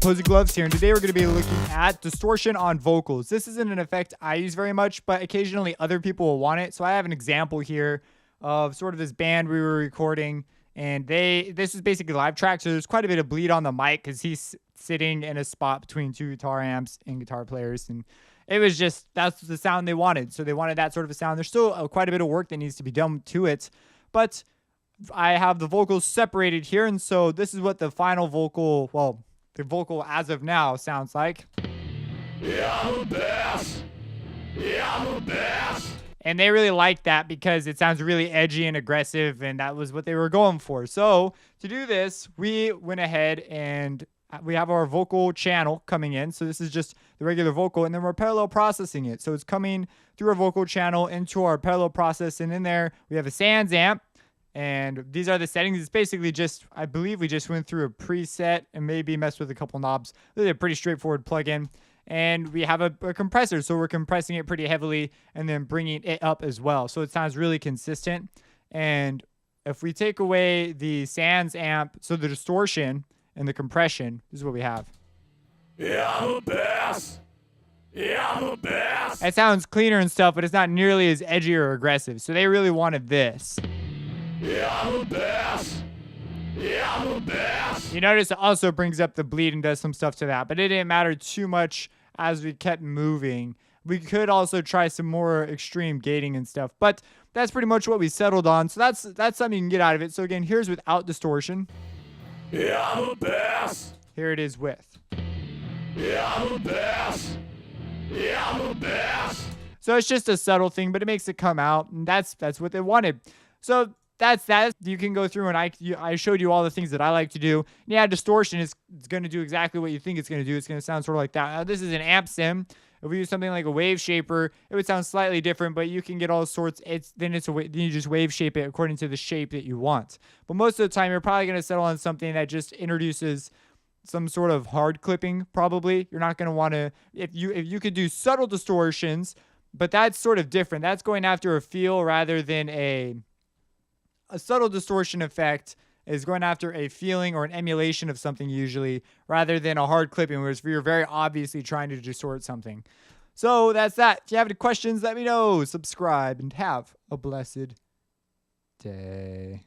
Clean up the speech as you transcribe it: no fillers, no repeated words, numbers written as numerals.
Opposing Gloves here, and today we're going to be looking at distortion on vocals. This isn't an effect I use very much, but occasionally other people will want it. So I have an example here of sort of this band we were recording, and this is basically live track, so there's quite a bit of bleed on the mic because he's sitting in a spot between two guitar amps and guitar players, and it was just, that's the sound they wanted. So they wanted that sort of a sound. There's still quite a bit of work that needs to be done to it, but I have the vocals separated here, and so this is what the final vocal, well, the vocal as of now sounds like. Yeah, I'm the best. Yeah, I'm the best. And they really like that because it sounds really edgy and aggressive, and that was what they were going for. So to do this, we went ahead and we have our vocal channel coming in. So this is just the regular vocal, and then we're parallel processing it. So it's coming through our vocal channel into our parallel process, and in there we have a Sans amp. And these are the settings. It's basically just, I believe we just went through a preset and maybe messed with a couple knobs. This is a pretty straightforward plugin. And we have a compressor, so we're compressing it pretty heavily and then bringing it up as well. So it sounds really consistent. And if we take away the Sans amp, so the distortion and the compression, this is what we have. Yeah, I'm the best. Yeah, I'm the best. It sounds cleaner and stuff, but it's not nearly as edgy or aggressive. So they really wanted this. Yeah, I'm the best. Yeah, I'm the best. You notice it also brings up the bleed and does some stuff to that, but it didn't matter too much as we kept moving. We could also try some more extreme gating and stuff, but that's pretty much what we settled on. So that's something you can get out of it. So again, here's without distortion. Yeah, I'm the best. Here it is with. Yeah, I'm the best. Yeah, I'm the best. So it's just a subtle thing, but it makes it come out, and that's what they wanted. So that's that. You can go through, and I showed you all the things that I like to do. Yeah, distortion is going to do exactly what you think it's going to do. It's going to sound sort of like that. Now, this is an amp sim. If we use something like a wave shaper, it would sound slightly different, but you can get all sorts. Then you just wave shape it according to the shape that you want. But most of the time, you're probably going to settle on something that just introduces some sort of hard clipping. Probably you're not going to want to. If you could do subtle distortions, but that's sort of different. That's going after a feel rather than a subtle distortion effect is going after a feeling or an emulation of something usually, rather than a hard clipping where you're very obviously trying to distort something. So that's that. If you have any questions, let me know. Subscribe and have a blessed day.